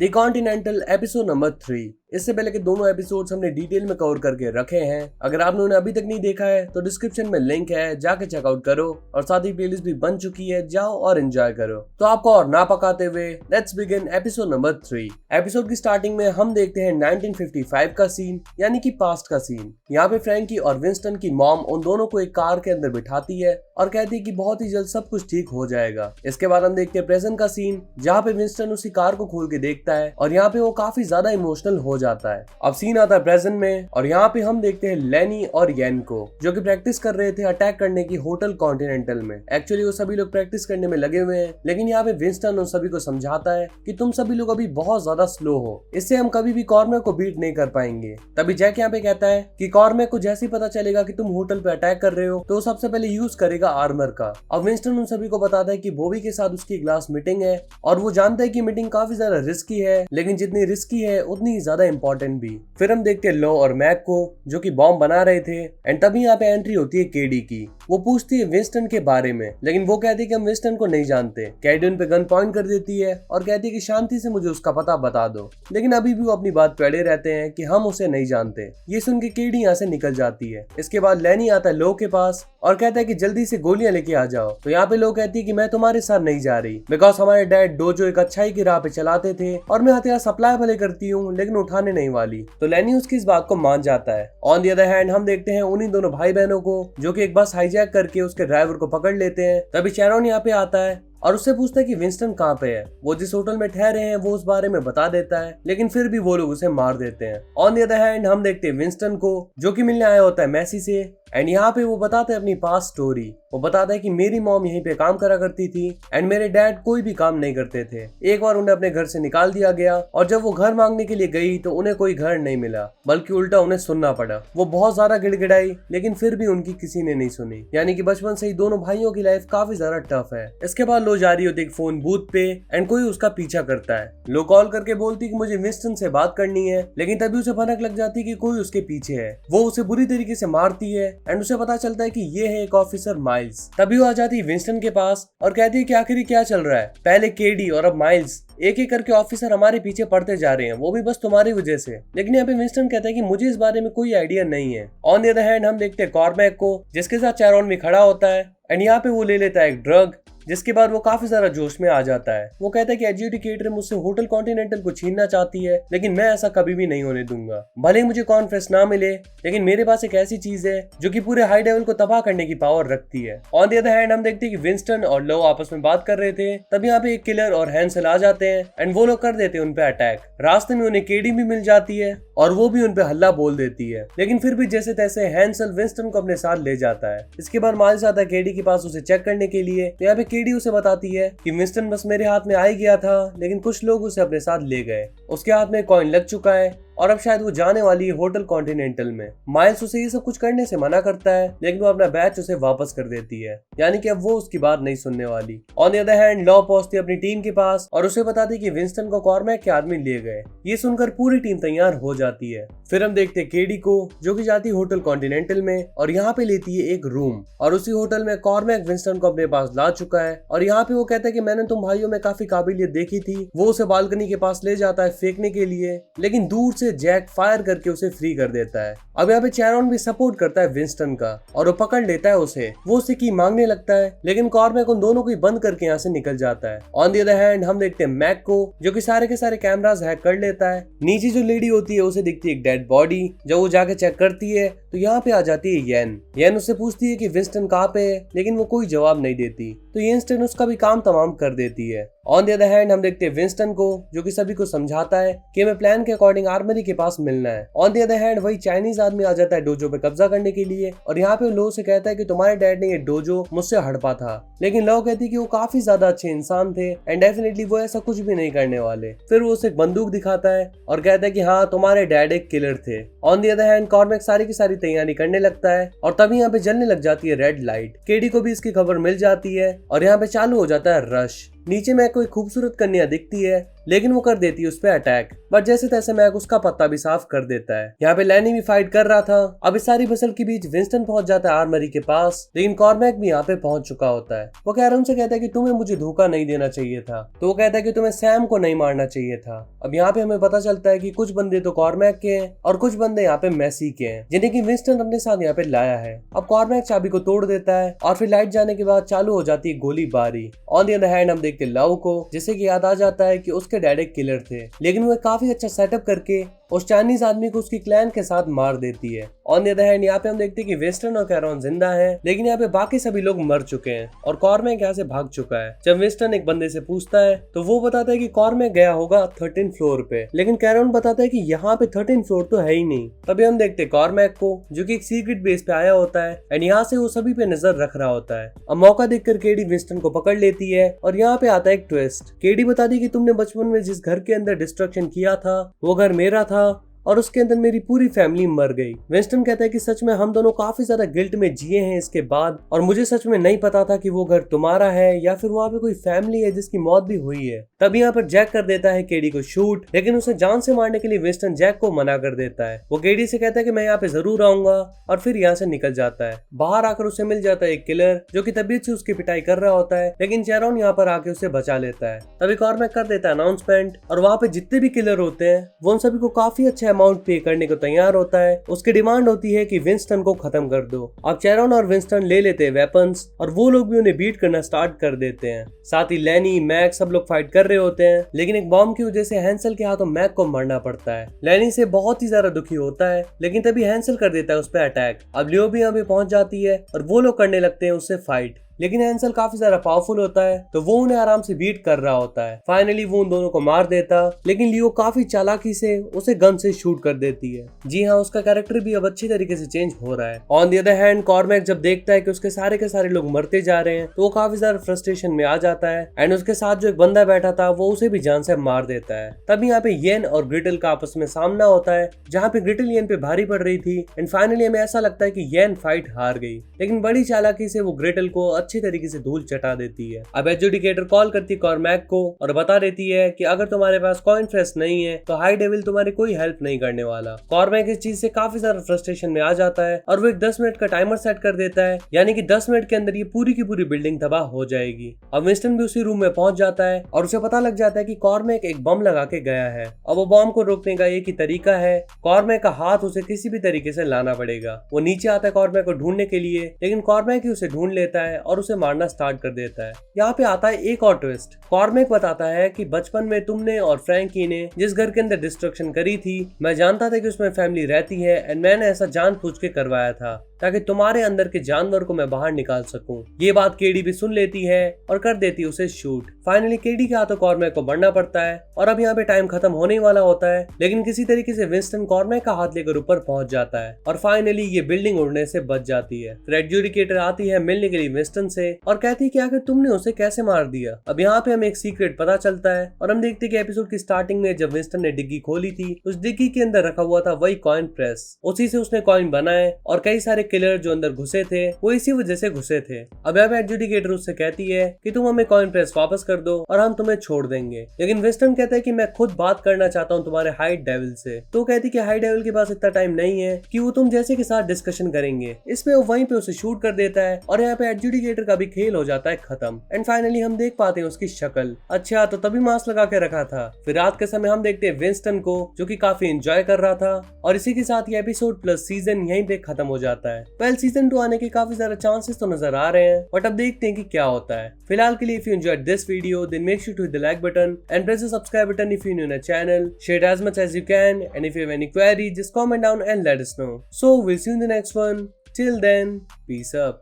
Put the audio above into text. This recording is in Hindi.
The continental episode number 3। इससे पहले के दोनों एपिसोड्स हमने डिटेल में कवर करके रखे हैं। अगर आपने उन्हें अभी तक नहीं देखा है तो डिस्क्रिप्शन में लिंक है, जाके चेकआउट करो। और साथ ही प्लेलिस्ट भी बन चुकी है, जाओ और एंजॉय करो। तो आपको और ना पकाते हुए let's begin episode number 3। Episode की स्टार्टिंग में हम देखते हैं 1955 का सीन, यानी कि पास्ट का सीन। यहाँ पे फ्रैंकी और विंस्टन की मॉम उन दोनों को एक कार के अंदर बिठाती है और कहती है कि बहुत ही जल्द सब कुछ ठीक हो जाएगा। इसके बाद हम देखते हैं प्रेजेंट का सीन, जहाँ पे विंस्टन उसी कार को खोल के देखता है और यहाँ पे वो काफी ज्यादा इमोशनल हो जाता है। अब सीन आता है प्रेजेंट में और यहाँ पे हम देखते हैं लेनी और येन को, जो कि प्रैक्टिस कर रहे थे अटैक करने की होटल कॉन्टिनेंटल में। एक्चुअली वो सभी लोग प्रैक्टिस करने में लगे हुए हैं, लेकिन यहाँ पे विंस्टन उन सभी को समझाता है कि तुम सभी लोग अभी बहुत ज्यादा स्लो हो, इससे हम कभी भी कॉर्मेक को बीट नहीं कर पाएंगे। तभी जैक यहाँ पे कहता है कि कॉर्मेक को जैसे ही पता चलेगा कि तुम होटल पे अटैक कर रहे हो तो सबसे पहले यूज करेगा आर्मर का। अब विंस्टन उन सभी को बताता है कि बॉबी के साथ उसकी क्लास मीटिंग है और वो जानता है कि मीटिंग काफी ज्यादा रिस्की है, लेकिन जितनी रिस्की है उतनी ही ज्यादा इंपॉर्टेंट भी। फिर हम देखते हैं लो और मैक को, जो कि बॉम्ब बना रहे थे। एंड तभी यहाँ पे एंट्री होती है केडी की। वो पूछती है विंस्टन के बारे में, लेकिन वो कहती है कि हम विंस्टन को नहीं जानते। केडी उन पे गन पॉइंट कर देती है और कहती है कि शांति से मुझे उसका पता बता दो, लेकिन अभी भी वो अपनी बात पे अड़े रहते हैं कि हम उसे नहीं जानते। ये सुन के केडी यहाँ से निकल जाती है। इसके बाद लेनी आता है लो के पास और कहता है कि जल्दी से गोलियां लेके आ जाओ। तो यहाँ पे लो कहती है कि मैं तुम्हारे साथ नहीं जा रही, बिकॉज हमारे डैड डोजो एक अच्छाई की राह पे चलाते थे और मैं हथियार सप्लाई भले करती हूँ लेकिन उठाने नहीं वाली। तो लेनी उसकी इस बात को मान जाता है। ऑन द अदर हैंड हम देखते हैं उन्हीं दोनों भाई बहनों को, जो कि एक बस हाईजैक करके उसके ड्राइवर को पकड़ लेते हैं। तभी चैरोन यहाँ पे आता है और उससे पूछता है कि विंस्टन कहाँ पे है। वो जिस होटल में ठहरे हैं वो उस बारे में बता देता है, लेकिन फिर भी वो लोग उसे मार देते हैं। ऑन द अदर हैंड हम देखते हैं विंस्टन को, जो कि मिलने आया होता है मैसी से। एंड यहाँ पे वो बताता है अपनी पास्ट स्टोरी। वो बताता है कि मेरी मॉम यहीं पे काम करा करती थी एंड मेरे डैड कोई भी काम नहीं करते थे। एक बार उन्हें अपने घर से निकाल दिया गया और जब वो घर मांगने के लिए गई तो उन्हें कोई घर नहीं मिला, बल्कि उल्टा उन्हें सुनना पड़ा। वो बहुत ज्यादा गिड़गिड़ाई, लेकिन फिर भी उनकी किसी ने नहीं सुनी। यानी कि बचपन से ही दोनों भाइयों की लाइफ काफी ज्यादा टफ है। इसके बाद लो जा रही होती है फोन बूथ पे एंड कोई उसका पीछा करता है। लो कॉल करके बोलती कि मुझे विंस्टन से बात करनी है, लेकिन तभी उसे भनक लग जाती कि कोई उसके पीछे है। वो उसे बुरी तरीके से मारती है एंड उसे पता चलता है कि ये है एक ऑफिसर माइल्स। तभी वो आ जाती है विंस्टन के पास और कहती है कि आखिर क्या चल रहा है, पहले केडी और अब माइल्स, एक एक करके ऑफिसर हमारे पीछे पड़ते जा रहे हैं, वो भी बस तुम्हारी वजह से। लेकिन यहाँ पे विंस्टन कहता है कि मुझे इस बारे में कोई आइडिया नहीं है। ऑन द अदर हैंड हम देखते हैं कॉर्मेक को, जिसके साथ चैरोन भी खड़ा होता है एंड यहाँ पे वो ले लेता है एक ड्रग, जिसके बाद वो काफी ज्यादा जोश में आ जाता है। वो कहता है कि एडजुडिकेटर मुझसे होटल कॉन्टिनेंटल को छीनना चाहती है, लेकिन मैं ऐसा कभी भी नहीं होने दूंगा। भले ही मुझे कॉन्फ्रेंस ना मिले, लेकिन मेरे पास एक ऐसी चीज है जो कि पूरे हाई लेवल को तबाह करने की पावर रखती है। ऑन द अदर हैंड हम देखते हैं कि विंस्टन और लो आपस में बात कर रहे थे। तब यहाँ पे एक किलर और हैंसल आ जाते हैं एंड वो लोग कर देते हैं उन पे अटैक। रास्ते में उन्हें केडी भी मिल जाती है और वो भी उन पे हल्ला बोल देती है, लेकिन फिर भी जैसे तैसे हैंसल विंस्टन को अपने साथ ले जाता है। इसके बाद माइल्स आता है केडी के पास उसे चेक करने के लिए। तो यहाँ पे केडी उसे बताती है कि विंस्टन बस मेरे हाथ में आ ही गया था, लेकिन कुछ लोग उसे अपने साथ ले गए। उसके हाथ में कॉइन लग चुका है और अब शायद वो जाने वाली है होटल कॉन्टिनेंटल में। माइल्स उसे ये सब कुछ करने से मना करता है, लेकिन वो अपना बैच उसे वापस कर देती है, यानी कि अब वो उसकी बात नहीं सुनने वाली। On the other hand law पहुंचती है अपनी टीम के पास और उसे बताती है कि विंस्टन को कॉर्मेक के आदमी ले गए। ये सुनकर पूरी टीम तैयार हो जाती है। फिर हम देखते हैं केडी को, जो कि जाती है होटल कॉन्टिनेंटल में और यहाँ पे लेती है एक रूम। और उसी होटल में कॉर्मेक विंस्टन को अपने पास ला चुका है और यहाँ पे वो कहता है कि मैंने तुम भाइयों में काफी काबिलियत देखी थी। वो उसे बालकनी के पास ले जाता है फेंकने के लिए, लेकिन दूर से जैक फायर करके उसे फ्री कर देता है। अब यहाँ पे चैरोन भी सपोर्ट करता है विंस्टन का और वो पकड़ लेता है उसे। वो उसे की मांगने लगता है, लेकिन कॉर्मेक उन दोनों को ही बंद करके यहाँ से निकल जाता है। ऑन द अदर हैंड हम देखते हैं मैक को, जो कि सारे के सारे कैमरास हैक कर लेता है। नीचे जो लेडी होती है उसे दिखती है एक डेड बॉडी। जब वो जाके चेक करती है तो यहाँ पे आ जाती है येन उससे पूछती है कि विंस्टन कहाँ पे है, लेकिन वो कोई जवाब नहीं देती। तो येन उसका भी काम तमाम कर देती है। ऑन द अदर हैंड हम देखते हैं विंस्टन को, जो कि सभी को समझाता है कि हमें प्लान के अकॉर्डिंग आर्मरी के पास मिलना है। ऑन द अदर हैंड वही चाइनीज आदमी आ जाता है डोजो पे कब्जा करने के लिए और यहाँ पे लो से कहता है कि तुम्हारे डैड ने ये डोजो मुझसे हड़पा था, लेकिन लो कहती है कि वो काफी ज्यादा अच्छे इंसान थे एंड डेफिनेटली वो ऐसा कुछ भी नहीं करने वाले। फिर वो उसे एक बंदूक दिखाता है और कहता है कि हाँ तुम्हारे डैड एक किलर थे। ऑन द अदर हैंड कॉर्मेक सारी की सारी तैयारी करने लगता है और तभी यहाँ पे जलने लग जाती है रेड लाइट। केडी को भी इसकी खबर मिल जाती है और यहाँ पे चालू हो जाता है रश। नीचे मैक को एक खूबसूरत कन्या दिखती है, लेकिन वो कर देती है उस पर अटैक, बट जैसे तैसे मैक उसका पत्ता भी साफ कर देता है। यहाँ पे लैनी भी फाइट कर रहा था। अब इस सारी फसल के बीच विंस्टन पहुंच जाता है आर्मरी के पास, लेकिन कॉर्मैक भी यहाँ पे पहुंच चुका होता है। वो कैरन से कहता है कि तुम्हें मुझे धोखा नहीं देना चाहिए था, तो वो कहता है कि तुम्हें सैम को नहीं मारना चाहिए था। अब यहाँ पे हमें पता चलता है कि कुछ बंदे तो कॉर्मैक के हैं और कुछ बंदे यहाँ पे मैसी के हैं, जिन्हें की विंस्टन अपने साथ यहाँ पे लाया है। अब कॉर्मैक चाबी को तोड़ देता है और फिर लाइट जाने के बाद चालू हो जाती है गोलीबारी। ऑन द अदर हैंड हम देखते लव को, जिससे कि याद आ जाता है कि उसके डैड एक किलर थे, लेकिन वो काफी अच्छा सेटअप करके उस चाइनीज आदमी को उसकी क्लैन के साथ मार देती है। ऑन द अदर हैंड यहाँ पे हम देखते हैं कि विंस्टन और कैरन जिंदा हैं, लेकिन यहाँ पे बाकी सभी लोग मर चुके हैं और कॉर्मैक यहाँ से भाग चुका है। जब विंस्टन एक बंदे से पूछता है तो वो बताता है कि कॉर्मैक गया होगा 13 फ्लोर पे, लेकिन कैरन बताता है कि यहाँ पे 13 फ्लोर तो है ही नहीं। तभी हम देखते कॉर्मैक को, जो कि एक सीक्रेट बेस पे आया होता है एंड यहाँ से वो सभी पे नजर रख रहा होता है। अब मौका देखकर केडी विंस्टन को पकड़ लेती है और यहाँ पे आता है एक ट्विस्ट। केडी बताती कि तुमने बचपन में जिस घर के अंदर डिस्ट्रक्शन किया था वो घर मेरा था और उसके अंदर मेरी पूरी फैमिली मर गई। विंस्टन कहता है कि सच में हम दोनों काफी ज्यादा गिल्ट में जिए हैं इसके बाद, और मुझे सच में नहीं पता था कि वो घर तुम्हारा है या फिर वहाँ पे कोई फैमिली है जिसकी मौत भी हुई है। तभी यहाँ पर जैक कर देता है केडी को शूट, लेकिन उसे जान से मारने के लिए विंस्टन जैक को मना कर देता है। वो केडी से कहता है कि मैं यहाँ पे जरूर आऊंगा और फिर यहाँ से निकल जाता है। बाहर आकर उसे मिल जाता है एक किलर, जो की तबीयत से उसकी पिटाई कर रहा होता है, लेकिन चेरॉन यहाँ पर आके उसे बचा लेता है। तभी कॉर्मैक कर देता है अनाउंसमेंट और वहाँ पे जितने भी किलर होते हैं वो उन सभी को काफी अच्छा अमाउंट पे करने तैयार होता है। उसकी डिमांड होती है कि विंस्टन को खत्म कर दो। अब चेरॉन और विंस्टन ले लेते हैं वेपन्स और वो लोग भी उन्हें बीट करना स्टार्ट कर देते हैं। साथ ही लैनी, मैक सब लोग फाइट कर रहे होते हैं, लेकिन एक बॉम्ब की वजह से हैंसल के हाथों मैक को मरना पड़ता है। लैनी से बहुत ही ज्यादा दुखी होता है, लेकिन तभी हैंसल कर देता है उस पर अटैक। अब लियो भी यहाँ पे पहुंच जाती है और वो लोग करने लगते हैं उससे फाइट, लेकिन हैंसल काफी ज्यादा पावरफुल होता है तो वो उन्हें आराम से बीट कर रहा होता है। फाइनली वो उन दोनों को मार देता, लेकिन लियो काफी चालाकी से उसे गन से शूट कर देती है। जी हाँ, उसका कैरेक्टर भी अब अच्छी तरीके से चेंज हो रहा है। On the other hand Cormac जब देखता है कि उसके सारे के सारे लोग मरते जा रहे हैं तो वो काफी ज्यादा फ्रस्ट्रेशन में आ जाता है एंड उसके साथ जो एक बंदा बैठा था वो उसे भी जान से मार देता है। तभी यहाँ पे येन और ग्रिटल का आपस में सामना होता है, जहाँ पे ग्रिटल येन पे भारी पड़ रही थी एंड फाइनली हमें ऐसा लगता है कि येन फाइट हार गई, लेकिन बड़ी चालाकी से वो ग्रिटल को अच्छी तरीके से धूल चटा देती है। अब एडजुडिकेटर कॉल करती है कॉर्मैक को और बता देती है कि अगर तुम्हारे पास कॉइन फ्रेस नहीं है तो हाई डेविल तुम्हारी कोई हेल्प नहीं करने वाला। कॉर्मैक इस चीज से काफी ज्यादा फ्रस्ट्रेशन में आ जाता है और वो एक 10 मिनट का टाइमर सेट कर देता है, यानी कि 10 मिनट के अंदर ये पूरी की पूरी बिल्डिंग तबाह हो जाएगी। अब विंस्टन भी उसी रूम में पहुंच जाता है और उसे पता लग जाता है कि कॉर्मैक एक बम लगा के गया है। अब वो बम को रोकने का एक ही तरीका है, कॉर्मैक का हाथ उसे किसी भी तरीके से लाना पड़ेगा। वो नीचे आता है कॉर्मैक को ढूंढने के लिए, लेकिन कॉर्मैक ही उसे ढूंढ लेता है और उसे मारना स्टार्ट कर देता है। यहाँ पे आता है एक और ट्विस्ट। कॉर्मैक बताता है कि बचपन में तुमने और फ्रैंकी ने जिस घर के अंदर डिस्ट्रक्शन करी थी, मैं जानता था कि उसमें फैमिली रहती है एंड मैंने ऐसा जानबूझ के करवाया था ताकि तुम्हारे अंदर के जानवर को मैं बाहर निकाल सकूं। ये बात केडी भी सुन लेती है और कर देती है उसे शूट। फाइनली केडी के हाथों कॉर्मैक को मरना पड़ता है और अब यहाँ पे टाइम खत्म होने वाला होता है, लेकिन किसी तरीके से विंस्टन कॉर्मैक का हाथ लेकर ऊपर पहुंच जाता है और फाइनली ये बिल्डिंग उड़ने से बच जाती है। फिर एडजुडिकेटर आती है मिलने के लिए विंस्टन से और कहती है कि आखिर तुमने उसे कैसे मार दिया। अब यहाँ पे हमें एक सीक्रेट पता चलता है और हम देखते हैं कि एपिसोड की स्टार्टिंग में जब विंस्टन ने डिग्गी खोली थी, उस डिग्गी के अंदर रखा हुआ था वही कॉइन प्रेस। उसी से उसने कॉइन बनाए और कई सारे किलर जो अंदर घुसे थे वो इसी वजह से घुसे थे। अब यहाँ पे एडजुडिकेटर उससे कहती है कि तुम हमें कॉइन प्रेस वापस कर दो और हम तुम्हें छोड़ देंगे, लेकिन विंस्टन कहता है कि मैं खुद बात करना चाहता हूँ तुम्हारे हाइड डेविल से। तो कहती कि हाइड डेविल के पास इतना टाइम नहीं है कि वो तुम जैसे के साथ डिस्कशन करेंगे। इसमें वो वहीं पे उसे शूट कर देता है और यहाँ पे एडजुडिकेटर का भी खेल हो जाता है खत्म एंड फाइनली हम देख पाते हैं उसकी शक्ल। अच्छा, तो तभी मास्क लगा के रखा था। फिर रात के समय हम देखते हैं विंस्टन को जो कि काफी एंजॉय कर रहा था और इसी के साथ ये एपिसोड प्लस सीजन यहीं पे खत्म हो जाता है। वेल सीजन 2 आने के काफी ज्यादा चांसेस तो नजर आ रहे हैं, बट अब देखते हैं कि क्या होता है। फिलहाल के लिए if you enjoyed this video then make sure to hit the like button and press the subscribe button if you're new in our channel. Share it as much as you can, and if you have any query just comment down and let us know. So we'll see you in the next one. Till then, peace up.